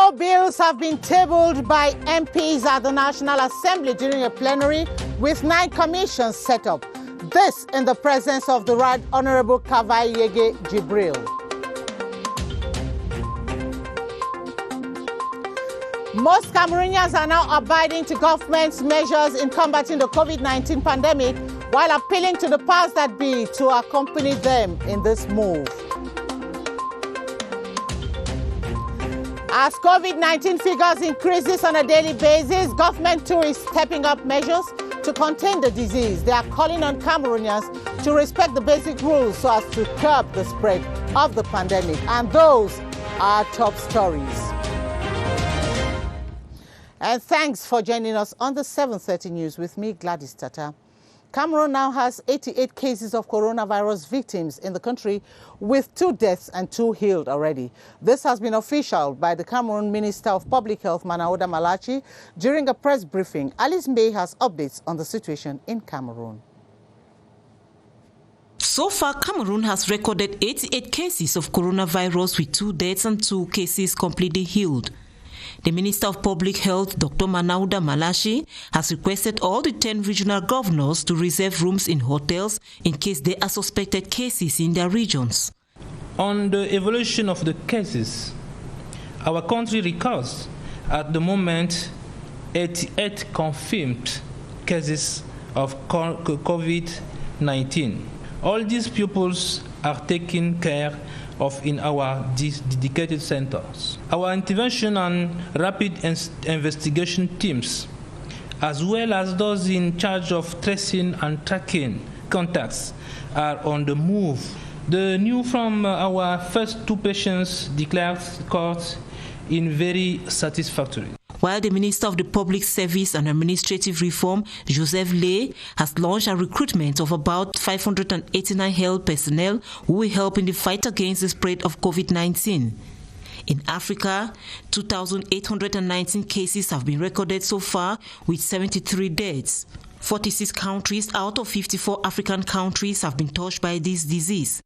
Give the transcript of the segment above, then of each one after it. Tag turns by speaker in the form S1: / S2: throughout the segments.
S1: More bills have been tabled by MPs at the National Assembly during a plenary with 9 commissions set up. This in the presence of the Right Honorable Kavai Yege Jibril. Most Cameroonians are now abiding to government's measures in combating the COVID-19 pandemic while appealing to the powers that be to accompany them in this move. As COVID-19 figures increases on a daily basis, government too is stepping up measures to contain the disease. They are calling on Cameroonians to respect the basic rules so as to curb the spread of the pandemic. And those are top stories. And thanks for joining us on the 7:30 News with me, Gladys Tata. Cameroon now has 88 cases of coronavirus victims in the country, with 2 deaths and 2 healed already. This has been official by the Cameroon Minister of Public Health, Manauda Malachi, during a press briefing. Alice May has updates on the situation in Cameroon.
S2: So far, Cameroon has recorded 88 cases of coronavirus with 2 deaths and 2 cases completely healed. The Minister of Public Health, Dr. Manauda Malachi, has requested all the 10 regional governors to reserve rooms in hotels in case there are suspected cases in their regions.
S3: On the evolution of the cases, our country records at the moment 88 confirmed cases of COVID-19. All these pupils are taken care of in our dedicated centers. Our intervention and rapid investigation teams, as well as those in charge of tracing and tracking contacts, are on the move. The news from our first 2 patients declared court in very satisfactory.
S2: While the Minister of the Public Service and Administrative Reform, Joseph Lay, has launched a recruitment of about 589 health personnel who will help in the fight against the spread of COVID-19. In Africa, 2,819 cases have been recorded so far, with 73 deaths. 46 countries out of 54 African countries have been touched by this disease.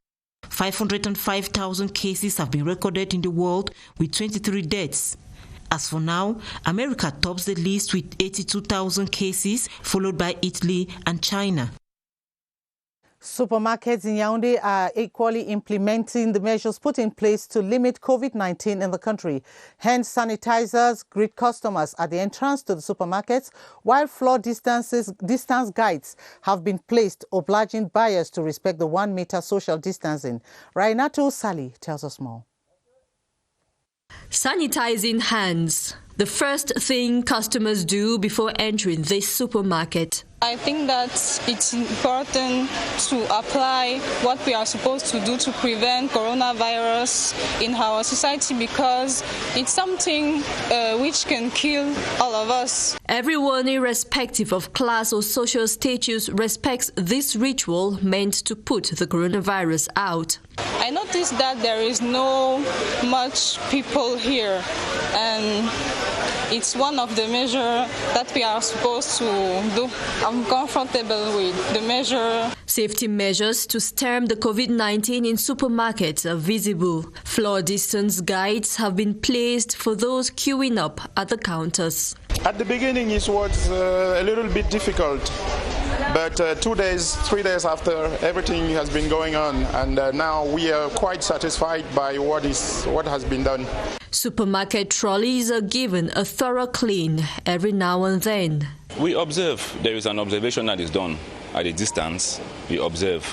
S2: 505,000 cases have been recorded in the world, with 23 deaths. As for now, America tops the list with 82,000 cases, followed by Italy and China.
S1: Supermarkets in Yaoundé are equally implementing the measures put in place to limit COVID-19 in the country. Hence, sanitizers greet customers at the entrance to the supermarkets, while floor distance guides have been placed, obliging buyers to respect the 1-meter social distancing. Rainato Sali tells us more.
S4: Sanitizing hands, the first thing customers do before entering this supermarket.
S5: I think that it's important to apply what we are supposed to do to prevent coronavirus in our society, because it's something which can kill all of us.
S4: Everyone, irrespective of class or social status, respects this ritual meant to put the coronavirus out.
S5: I noticed that there is no much people here, and it's one of the measures that we are supposed to do. I'm comfortable with the measure.
S4: Safety measures to stem the COVID-19 in supermarkets are visible. Floor distance guides have been placed for those queuing up at the counters.
S6: At the beginning it was a little bit difficult, but 2 days, 3 days after, everything has been going on, and now we are quite satisfied by what has been done.
S4: Supermarket trolleys are given a thorough clean every now and then.
S7: We observe. There is an observation that is done at a distance. We observe,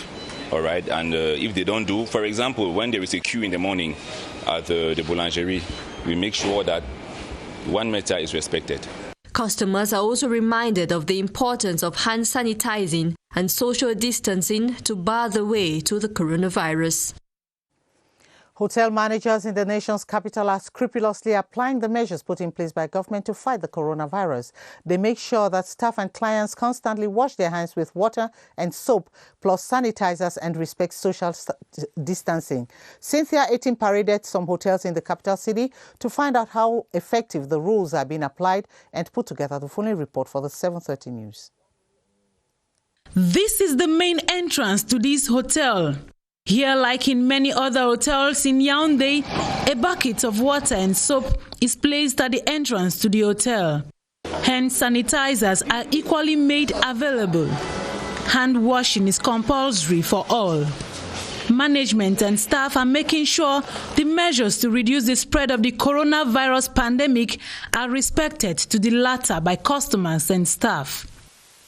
S7: all right? And if they don't do, for example, when there is a queue in the morning at the boulangerie, we make sure that 1 meter is respected.
S4: Customers are also reminded of the importance of hand sanitizing and social distancing to bar the way to the coronavirus.
S1: Hotel managers in the nation's capital are scrupulously applying the measures put in place by government to fight the coronavirus. They make sure that staff and clients constantly wash their hands with water and soap, plus sanitizers, and respect social distancing. Cynthia Etin paraded some hotels in the capital city to find out how effective the rules are being applied and put together the following report for the 7:30 News.
S8: This is the main entrance to this hotel. Here, like in many other hotels in Yaoundé, a bucket of water and soap is placed at the entrance to the hotel. Hand sanitizers are equally made available. Hand washing is compulsory for all. Management and staff are making sure the measures to reduce the spread of the coronavirus pandemic are respected to the latter by customers and staff.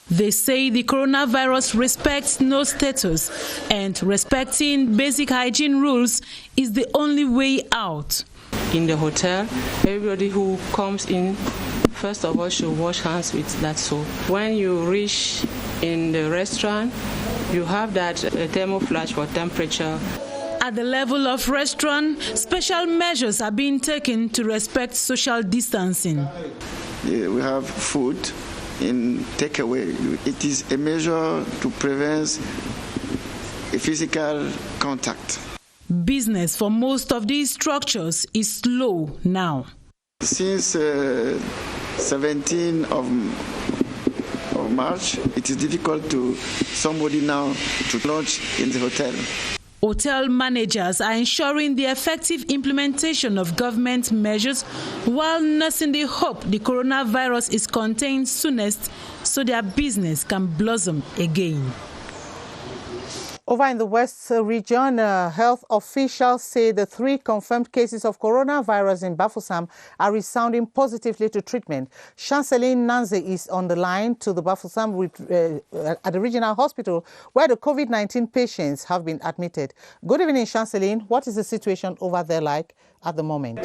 S8: They say the coronavirus respects no status, and respecting basic hygiene rules is the only way out.
S9: In the hotel, everybody who comes in, first of all, should wash hands with that soap. When you reach in the restaurant, you have that thermoflash for temperature.
S8: At the level of restaurant, special measures are being taken to respect social distancing.
S10: We have food in takeaway. It is a measure to prevent a physical contact.
S8: Business for most of these structures is slow now.
S10: Since 17th of March, it is difficult to somebody now to launch in the hotel.
S8: Hotel managers are ensuring the effective implementation of government measures while nursing the hope the coronavirus is contained soonest so their business can blossom again.
S1: Over in the West region, health officials say the 3 confirmed cases of coronavirus in Bafoussam are resounding positively to treatment. Chanceline Nanze is on the line to the Bafoussam at the regional hospital where the COVID-19 patients have been admitted. Good evening, Chanceline. What is the situation over there like at the moment?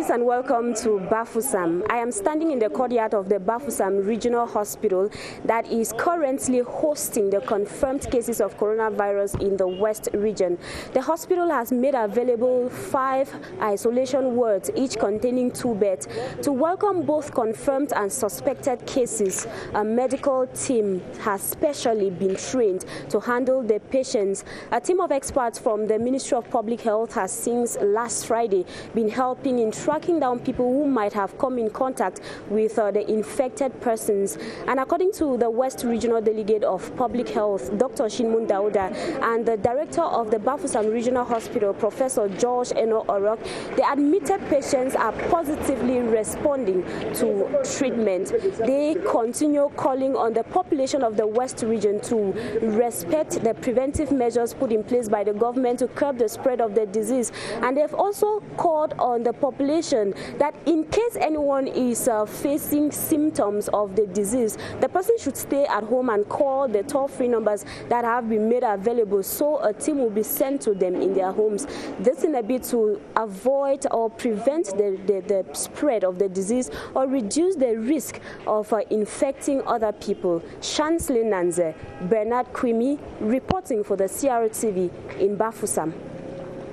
S11: And welcome to Bafoussam. I am standing in the courtyard of the Bafoussam Regional Hospital that is currently hosting the confirmed cases of coronavirus in the West region. The hospital has made available 5 isolation wards, each containing 2 beds. To welcome both confirmed and suspected cases, a medical team has specially been trained to handle the patients. A team of experts from the Ministry of Public Health has since last Friday been helping in tracking down people who might have come in contact with the infected persons. And according to the West Regional Delegate of Public Health, Dr. Shinmun Dauda, and the Director of the Bafoussam Regional Hospital, Professor George Eno Orok, the admitted patients are positively responding to treatment. They continue calling on the population of the West region to respect the preventive measures put in place by the government to curb the spread of the disease. And they've also called on the population that in case anyone is facing symptoms of the disease, the person should stay at home and call the toll-free numbers that have been made available, so a team will be sent to them in their homes. This in a bit to avoid or prevent the spread of the disease or reduce the risk of infecting other people. Chanceline Nanze, Bernard Kwimi, reporting for the CRTV in Bafoussam.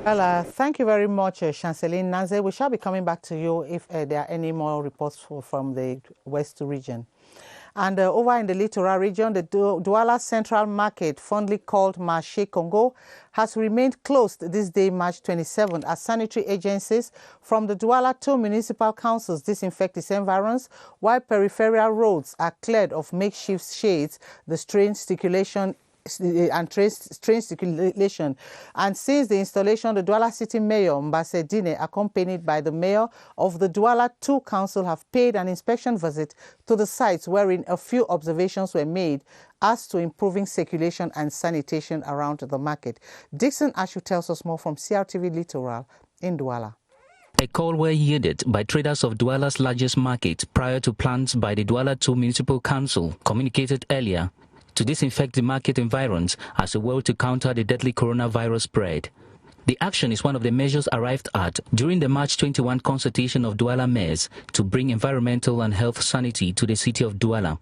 S1: Well, thank you very much, Chanceline Nanze. We shall be coming back to you if there are any more reports from the West region. And over in the Littoral region, the Douala Central Market, fondly called Marché Congo, has remained closed this day, March 27, as sanitary agencies from the Douala 2 municipal councils disinfect its environs, while peripheral roads are cleared of makeshift shades, the train circulation. And since the installation, the Douala City Mayor, Mbase Dine, accompanied by the Mayor of the Douala 2 Council, have paid an inspection visit to the sites wherein a few observations were made as to improving circulation and sanitation around the market. Dixon Ashu tells us more from CRTV Littoral in Douala.
S12: A call were heeded by traders of Douala's largest market prior to plans by the Douala 2 Municipal Council communicated earlier to disinfect the market environs as a way to counter the deadly coronavirus spread. The action is one of the measures arrived at during the March 21 consultation of Douala mayors to bring environmental and health sanity to the city of Douala.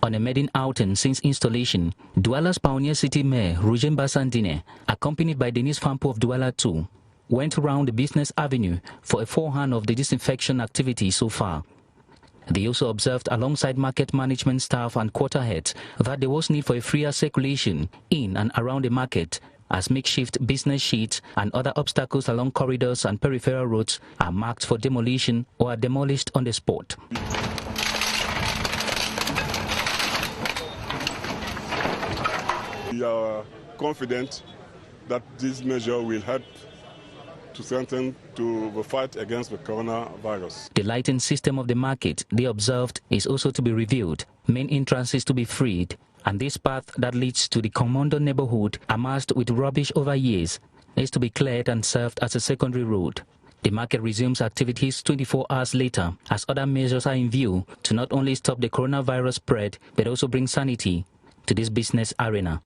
S12: On a maiden outing since installation, Douala's pioneer city mayor, Rujen Basandine, accompanied by Denise Fampo of Douala 2, went around the business avenue for a forehand of the disinfection activity so far. They also observed alongside market management staff and quarter heads that there was need for a freer circulation in and around the market as makeshift business sheets and other obstacles along corridors and peripheral roads are marked for demolition or are demolished on the spot.
S13: We are confident that this measure will help to strengthen the fight against the coronavirus.
S12: The lighting system of the market, they observed, is also to be reviewed. Main entrances to be freed, and this path that leads to the Commando neighborhood, amassed with rubbish over years, is to be cleared and served as a secondary road. The market resumes activities 24 hours later, as other measures are in view to not only stop the coronavirus spread, but also bring sanity to this business arena.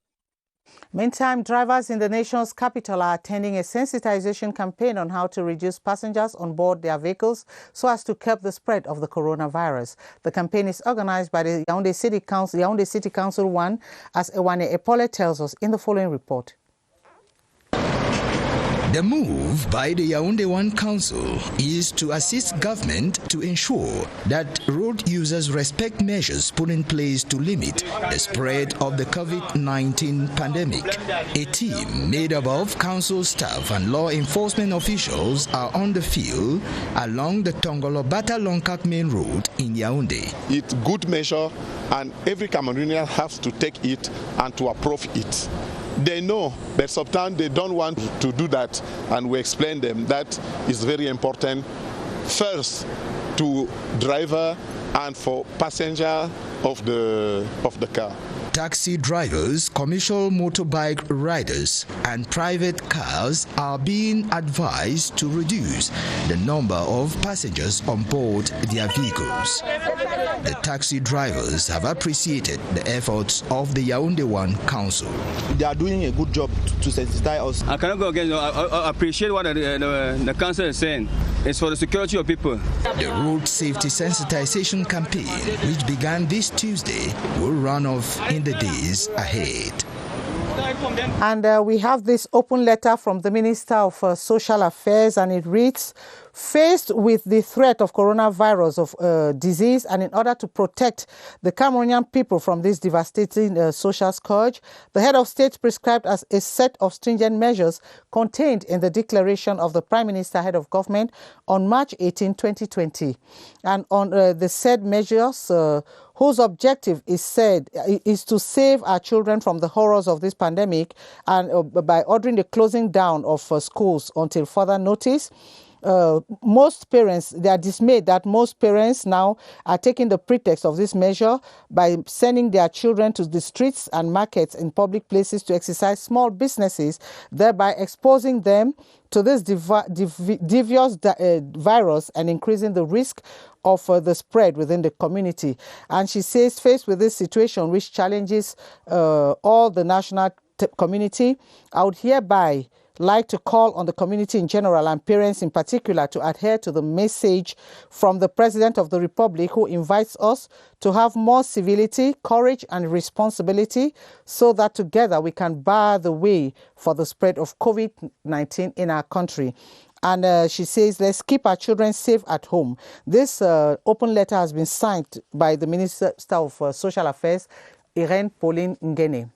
S1: Meantime, drivers in the nation's capital are attending a sensitization campaign on how to reduce passengers on board their vehicles so as to curb the spread of the coronavirus. The campaign is organized by the Yaoundé City Council 1, as Ewane Epole tells us in the following report.
S14: The move by the Yaoundé 1 Council is to assist government to ensure that road users respect measures put in place to limit the spread of the COVID-19 pandemic. A team made up of council staff and law enforcement officials are on the field along the Tongolo-Bata-Lonkak main road in Yaoundé.
S15: It's a good measure, and every Cameroonian has to take it and to approve it. They know, but sometimes they don't want to do that, and we explain them that is very important. First, to driver and for passenger of the car.
S14: Taxi drivers, commercial motorbike riders, and private cars are being advised to reduce the number of passengers on board their vehicles. The taxi drivers have appreciated the efforts of the Yaoundé 1 Council.
S16: They are doing a good job to sensitize us.
S17: I cannot go against. I appreciate what the council is saying. It's for the security of people.
S14: The road safety sensitization campaign, which began this Tuesday, will run off in the days ahead.
S1: And we have this open letter from the Minister of Social Affairs, and it reads, faced with the threat of coronavirus of disease, and in order to protect the Cameroonian people from this devastating social scourge, the head of state prescribed as a set of stringent measures contained in the declaration of the Prime Minister, head of government, on March 18, 2020. And on the said measures, whose objective is to save our children from the horrors of this pandemic, and by ordering the closing down of schools until further notice. Most parents, they are dismayed that most parents now are taking the pretext of this measure by sending their children to the streets and markets in public places to exercise small businesses, thereby exposing them to this devious virus and increasing the risk of the spread within the community. And she says, faced with this situation, which challenges all the national community, I would hereby like to call on the community in general and parents in particular to adhere to the message from the President of the Republic, who invites us to have more civility, courage and responsibility so that together we can bar the way for the spread of COVID-19 in our country. And she says, let's keep our children safe at home. This open letter has been signed by the Minister of Social Affairs, Irene Pauline Ngene.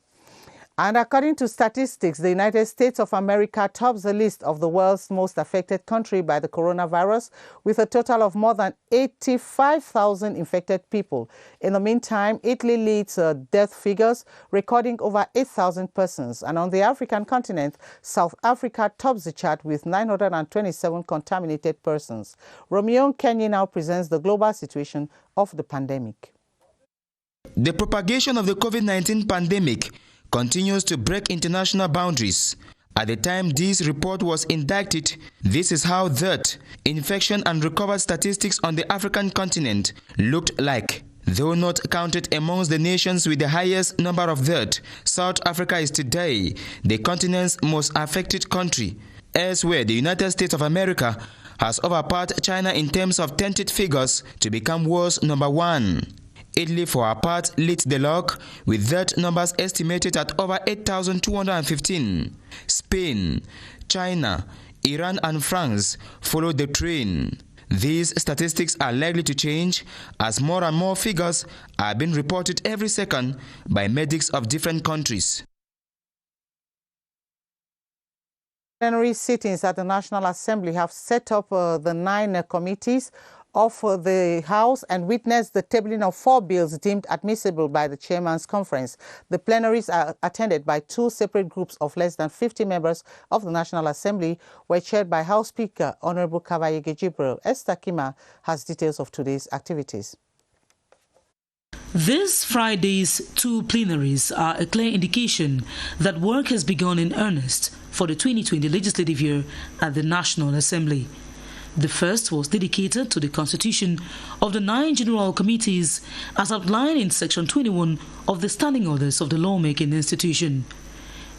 S1: And according to statistics, the United States of America tops the list of the world's most affected country by the coronavirus, with a total of more than 85,000 infected people. In the meantime, Italy leads death figures, recording over 8,000 persons. And on the African continent, South Africa tops the chart with 927 contaminated persons. Romeo Kenyi now presents the global situation of the pandemic.
S18: The propagation of the COVID-19 pandemic continues to break international boundaries. At the time this report was indicted, this is how death, infection and recovered statistics on the African continent looked like. Though not counted amongst the nations with the highest number of deaths, South Africa is today the continent's most affected country. Elsewhere, the United States of America has overpassed China in terms of tented figures to become world's number one. Italy, for our part, leads the log with death numbers estimated at over 8,215. Spain, China, Iran and France follow the train. These statistics are likely to change as more and more figures are being reported every second by medics of different countries.
S1: Plenary sittings at the National Assembly have set up the 9 committees of the House and witnessed the tabling of 4 bills deemed admissible by the Chairman's Conference. The plenaries are attended by 2 separate groups of less than 50 members of the National Assembly, were chaired by House Speaker Honorable Kavayege Jibril. Esther Kima has details of today's activities.
S19: This Friday's 2 plenaries are a clear indication that work has begun in earnest for the 2020 legislative year at the National Assembly. The first was dedicated to the constitution of the 9 general committees as outlined in Section 21 of the Standing Orders of the Lawmaking Institution.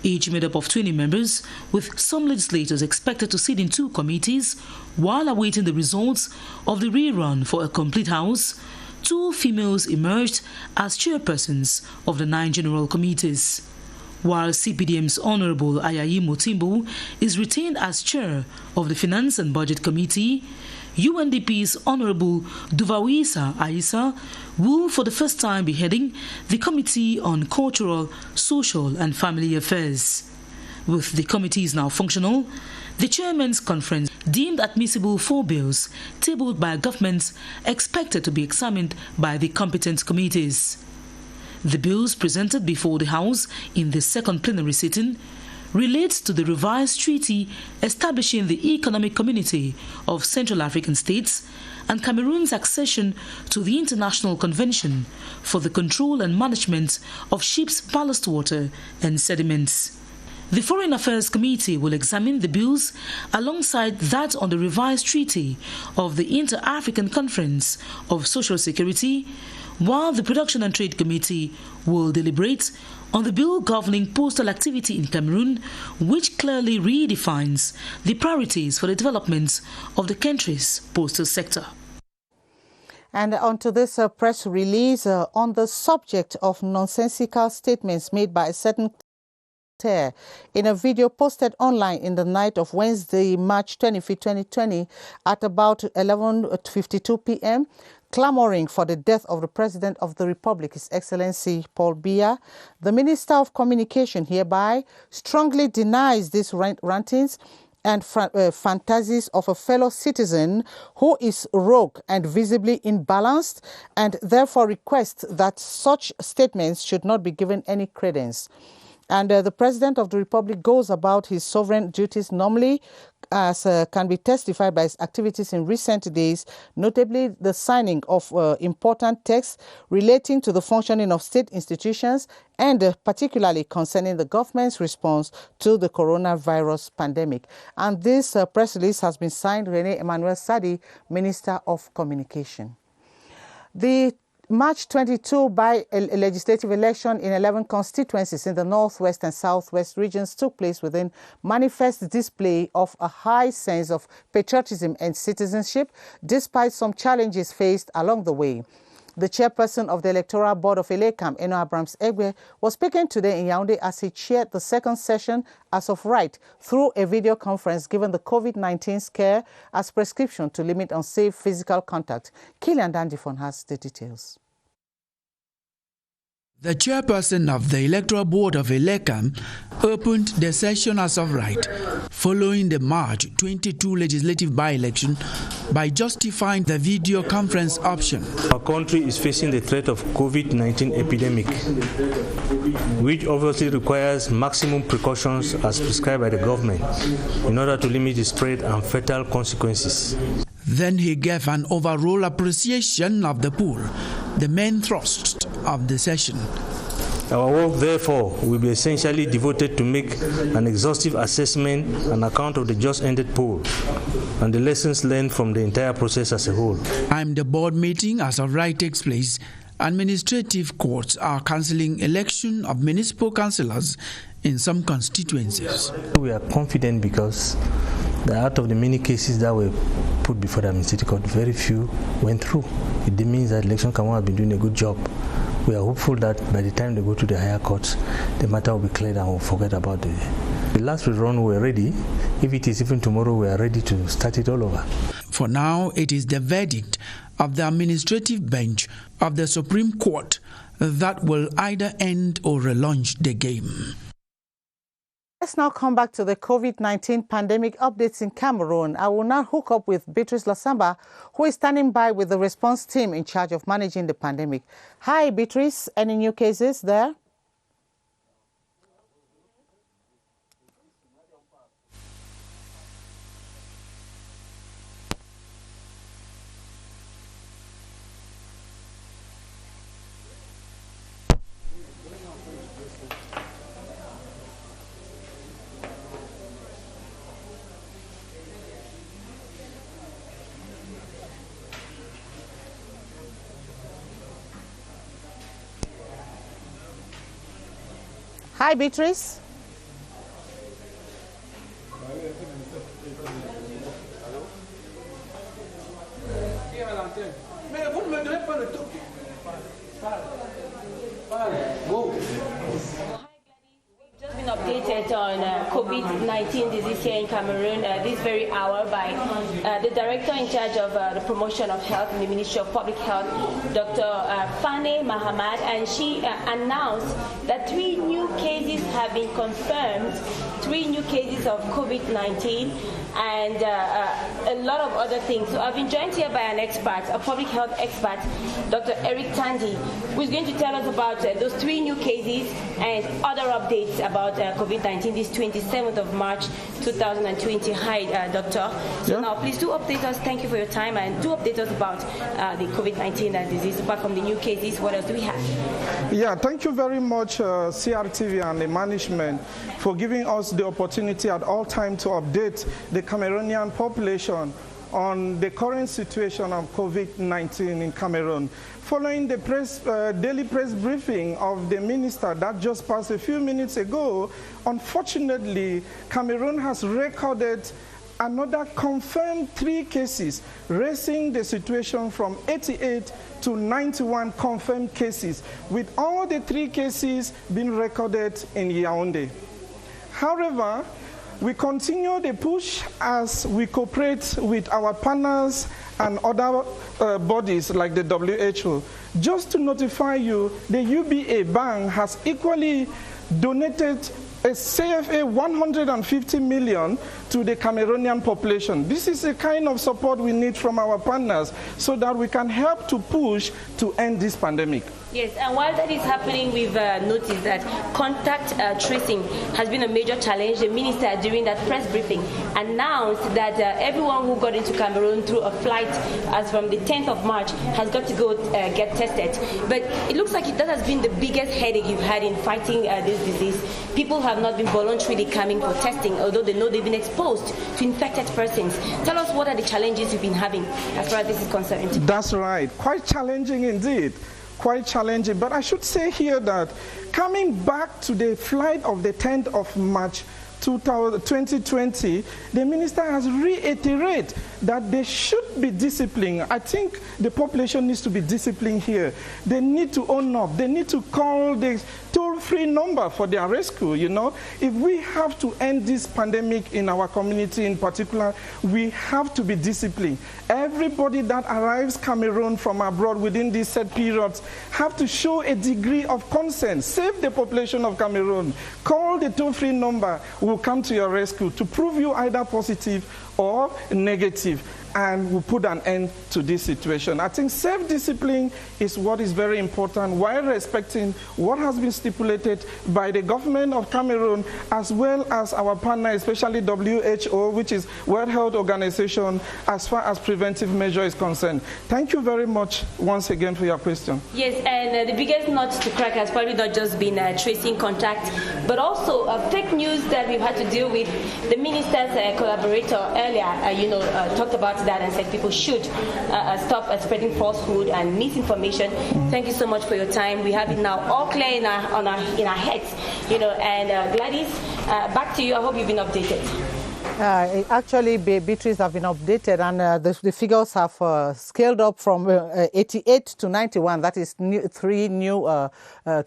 S19: Each made up of 20 members, with some legislators expected to sit in 2 committees while awaiting the results of the rerun for a complete House. 2 females emerged as chairpersons of the 9 general committees, while CPDM's Honorable Ayayi Motimbo is retained as chair of the Finance and Budget Committee. UNDP's Honorable Duvawisa Aisa will for the first time be heading the Committee on Cultural, Social and Family Affairs. With the committees now functional, the Chairman's Conference deemed admissible 4 bills tabled by governments expected to be examined by the competent committees. The bills presented before the House in the second plenary sitting relates to the revised treaty establishing the Economic Community of Central African States and Cameroon's accession to the International Convention for the Control and Management of Ships' Ballast Water and Sediments. The Foreign Affairs Committee will examine the bills alongside that on the revised treaty of the Inter-African Conference of Social Security, while the Production and Trade Committee will deliberate on the bill governing postal activity in Cameroon, which clearly redefines the priorities for the development of the country's postal sector.
S1: And onto this press release on the subject of nonsensical statements made by a certain in a video posted online in the night of Wednesday, March 25, 2020 at about 11:52 p.m., clamoring for the death of the President of the Republic, His Excellency Paul Biya. The Minister of Communication hereby strongly denies these rantings and fantasies of a fellow citizen who is rogue and visibly imbalanced, and therefore requests that such statements should not be given any credence. And the President of the Republic goes about his sovereign duties normally, as can be testified by his activities in recent days, notably the signing of important texts relating to the functioning of state institutions and particularly concerning the government's response to the coronavirus pandemic. And this press release has been signed Rene Emmanuel Sadi, Minister of Communication. The March 22 by a legislative election in 11 constituencies in the northwest and southwest regions took place within manifest display of a high sense of patriotism and citizenship, despite some challenges faced along the way. The chairperson of the Electoral Board of Elekam, Eno Abrams Egbe, was speaking today in Yaoundé as he chaired the second session as of right through a video conference given the COVID-19 scare as prescription to limit unsafe physical contact. Killian Dandifon has the details.
S20: The chairperson of the Electoral Board of Elekam opened the session as of right following the March 22 legislative by-election by justifying the video conference option.
S21: Our country is facing the threat of COVID-19 epidemic, which obviously requires maximum precautions as prescribed by the government in order to limit the spread and fatal consequences.
S20: Then he gave an overall appreciation of the poll, the main thrust of the session.
S21: Our work, therefore, will be essentially devoted to make an exhaustive assessment and account of the just ended poll and the lessons learned from the entire process as a whole.
S20: I'm the board meeting as of right takes place. Administrative courts are cancelling election of municipal councillors in some constituencies.
S21: We are confident because out of the many cases that were put before the administrative court, very few went through. It means that election commission have been doing a good job. We are hopeful that by the time they go to the higher courts, the matter will be cleared and we'll forget about it. The last rerun we're ready. If it is even tomorrow, we are ready to start it all over.
S20: For now, it is the verdict of the administrative bench of the Supreme Court that will either end or relaunch the game.
S1: Let's now come back to the COVID-19 pandemic updates in Cameroon. I will now hook up with Beatrice Lasamba, who is standing by with the response team in charge of managing the pandemic. Hi, Beatrice. Any new cases there? Hi, Beatrice.
S3: Just been updated on COVID-19 disease here in Cameroon this very hour by the director in charge of the promotion of health in the Ministry of Public Health, Dr. Fane Mahamad, and she announced that 3 new cases have been confirmed, 3 new cases of COVID-19, and a lot of other things. So I've been joined here by an expert, a public health expert, Dr. Eric Tandy, who is going to tell us about those 3 new cases and other updates about COVID-19 this 27th of March 2020. Hi, Doctor. So now please do update us. Thank you for your time, and do update us about the COVID-19 disease. Apart from the new cases, what else do we have?
S22: Yeah, thank you very much, CRTV and the management, for giving us the opportunity at all times to update the Cameroonian population on the current situation of COVID-19 in Cameroon. Following the daily press briefing of the minister that just passed a few minutes ago, unfortunately, Cameroon has recorded another confirmed 3 cases, raising the situation from 88 to 91 confirmed cases, with all the 3 cases being recorded in Yaoundé. However, we continue the push as we cooperate with our partners and other bodies like the WHO. Just to notify you, the UBA Bank has equally donated a CFA 150 million to the Cameroonian population. This is the kind of support we need from our partners so that we can help to push to end this pandemic.
S3: Yes, and while that is happening, we've noticed that contact tracing has been a major challenge. The minister, during that press briefing, announced that everyone who got into Cameroon through a flight as from the 10th of March has got to go get tested. But it looks like that has been the biggest headache you've had in fighting this disease. People have not been voluntarily coming for testing, although they know they've been exposed to infected persons. Tell us, what are the challenges you've been having as far as this is concerned?
S22: That's right. Quite challenging indeed. Quite challenging. But I should say here that coming back to the flight of the 10th of March 2020, the minister has reiterated that they should be disciplined. I think the population needs to be disciplined here. They need to own up. They need to call the toll-free number for their rescue, you know. If we have to end this pandemic in our community in particular, we have to be disciplined. Everybody that arrives Cameroon from abroad within these set periods have to show a degree of consent. Save the population of Cameroon. Call the toll-free number. We'll come to your rescue to prove you either positive or negative, and we'll put an end to this situation. I think self-discipline is what is very important, while respecting what has been stipulated by the government of Cameroon, as well as our partner, especially WHO, which is World Health Organization, as far as preventive measure is concerned. Thank you very much once again for your question.
S3: Yes, and the biggest nut to crack has probably not just been tracing contact, but also fake news that we've had to deal with. The minister's collaborator earlier, talked about that and said people should stop spreading falsehood and misinformation. Thank you so much for your time. We have it now all clear in our heads, and Gladys, back to you. I hope you've been updated.
S1: Actually, Beatrice have been updated, and the figures have scaled up from 88 to 91. That is 3 new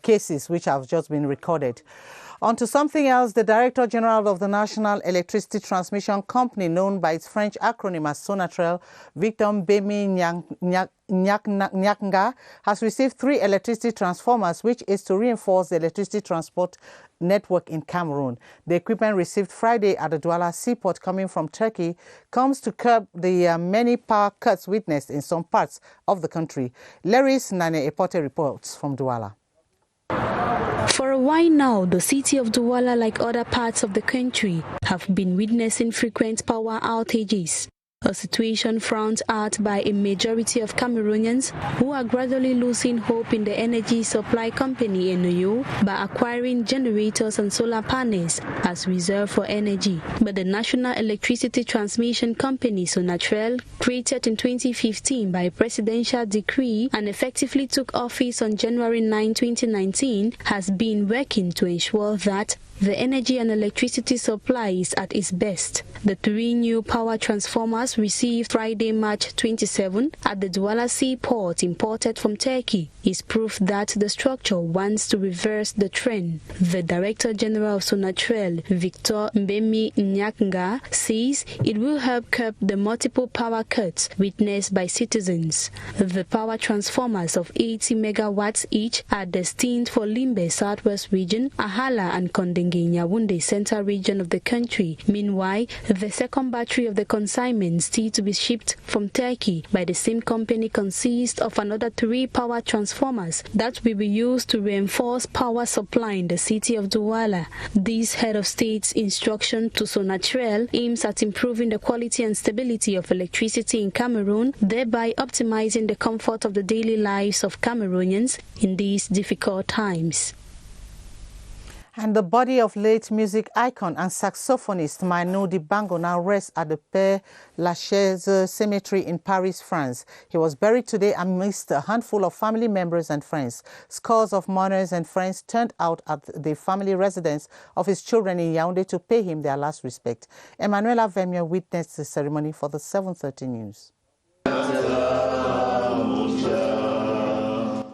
S1: cases which have just been recorded. On to something else, the Director General of the National Electricity Transmission Company, known by its French acronym as Sonatrel, Victor Mbemi Nyakanga, has received 3 electricity transformers, which is to reinforce the electricity transport network in Cameroon. The equipment received Friday at the Douala seaport coming from Turkey comes to curb the many power cuts witnessed in some parts of the country. Laris Nane Epote reports from Douala.
S11: For a while now, the city of Douala, like other parts of the country, have been witnessing frequent power outages. A situation frowned at by a majority of Cameroonians who are gradually losing hope in the energy supply company Enoyo by acquiring generators and solar panels as reserve for energy. But the National Electricity Transmission Company Sonatrel, created in 2015 by presidential decree and effectively took office on January 9, 2019, has been working to ensure that the energy and electricity supply is at its best. The 3 new power transformers received Friday, March 27 at the Douala seaport imported from Turkey is proof that the structure wants to reverse the trend. The Director General of Sonatrel, Victor Mbemi Nyakanga, says it will help curb the multiple power cuts witnessed by citizens. The power transformers of 80 megawatts each are destined for Limbe Southwest Region, Ahala and Kondenge in Yaoundé Central Region of the country. Meanwhile, the second battery of the consignment still to be shipped from Turkey by the same company consists of another 3 power transformers that will be used to reinforce power supply in the city of Douala. This head of state's instruction to Sonatrel aims at improving the quality and stability of electricity in Cameroon, thereby optimizing the comfort of the daily lives of Cameroonians in these difficult times.
S1: And the body of late music icon and saxophonist Manu Dibango now rests at the Père Lachaise Cemetery in Paris, France. He was buried today amidst a handful of family members and friends. Scores of mourners and friends turned out at the family residence of his children in Yaoundé to pay him their last respect. Emmanuela Vermier witnessed the ceremony for the 7:30 News.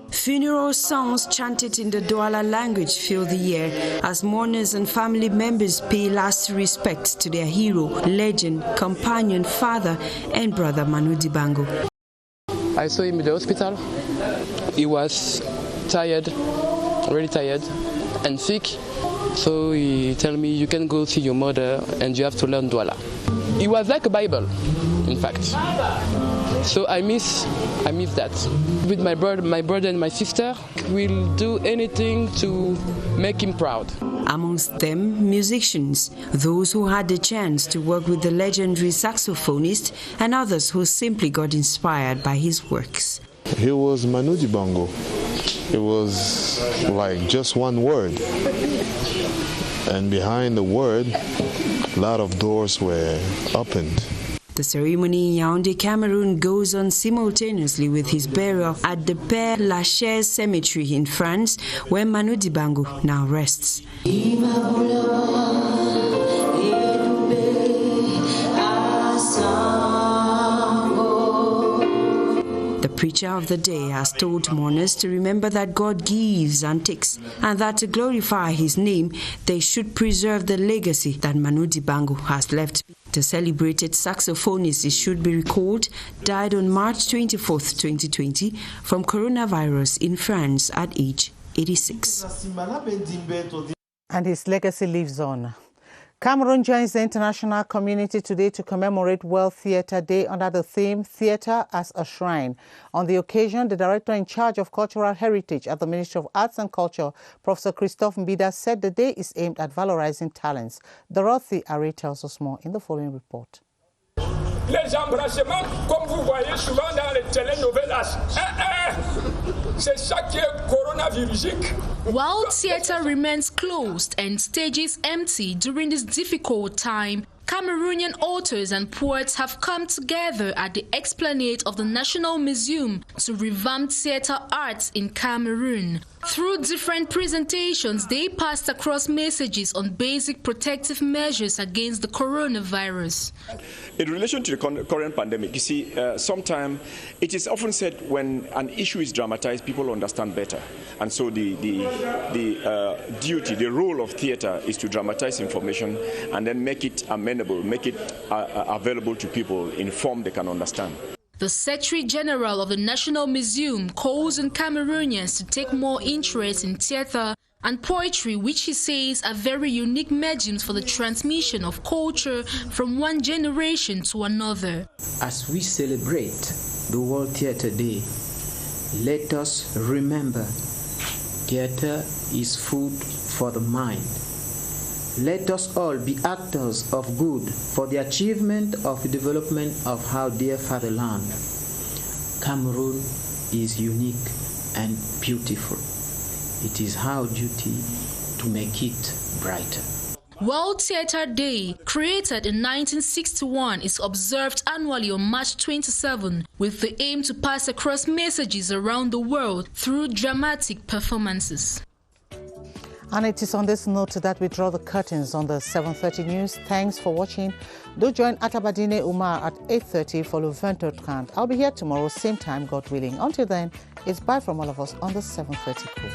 S2: Funeral songs chanted in the Douala language fill the air as mourners and family members pay last respect to their hero, legend, companion, father and brother Manu Dibango.
S5: I saw him in the hospital. He was tired, really tired and sick. So he told me, you can go see your mother and you have to learn Douala. It was like a Bible, in fact. So I miss that. With my brother and my sister, we'll do anything to make him proud.
S2: Amongst them, musicians, those who had the chance to work with the legendary saxophonist, and others who simply got inspired by his works.
S23: He was Manu Dibango. It was like just one word. And behind the word, a lot of doors were opened.
S2: The ceremony in Yaoundé, Cameroon goes on simultaneously with his burial at the Père Lachaise Cemetery in France, where Manu Dibango now rests. The preacher of the day has told mourners to remember that God gives and takes, and that to glorify his name, they should preserve the legacy that Manu Dibango has left. The celebrated saxophonist, it should be recalled, died on March 24, 2020 from coronavirus in France at age 86.
S1: And his legacy lives on. Cameroon joins the international community today to commemorate World Theatre Day under the theme Theatre as a Shrine. On the occasion, the director in charge of cultural heritage at the Ministry of Arts and Culture, Professor Christophe Mbida, said the day is aimed at valorizing talents. Dorothy Are tells us more in the following report.
S24: Les embrassements, comme vous voyez souvent dans les telenovelas, c'est ça qui est coronavirusique.
S25: While theatre remains closed and stages empty during this difficult time, Cameroonian authors and poets have come together at the esplanade of the National Museum to revamp theatre arts in Cameroon. Through different presentations, they passed across messages on basic protective measures against the coronavirus.
S4: In relation to the current pandemic, you see, sometimes it is often said when an issue is dramatized, people understand better. And so the role of theater is to dramatize information and then make it amenable, make it available to people in form they can understand.
S25: The Secretary General of the National Museum calls on Cameroonians to take more interest in theater and poetry, which he says are very unique mediums for the transmission of culture from one generation to another.
S6: As we celebrate the World Theater Day, let us remember theater is food for the mind. Let us all be actors of good for the achievement of the development of our dear fatherland. Cameroon is unique and beautiful. It is our duty to make it brighter.
S25: World Theater Day, created in 1961, is observed annually on March 27 with the aim to pass across messages around the world through dramatic performances.
S1: And it is on this note that we draw the curtains on the 7:30 news. Thanks for watching. Do join Atabadine Umar at 8:30 for Luventotkan. I'll be here tomorrow, same time, God willing. Until then, it's bye from all of us on the 7:30 crew.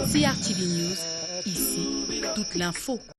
S25: CRTV News, ici, toute l'info.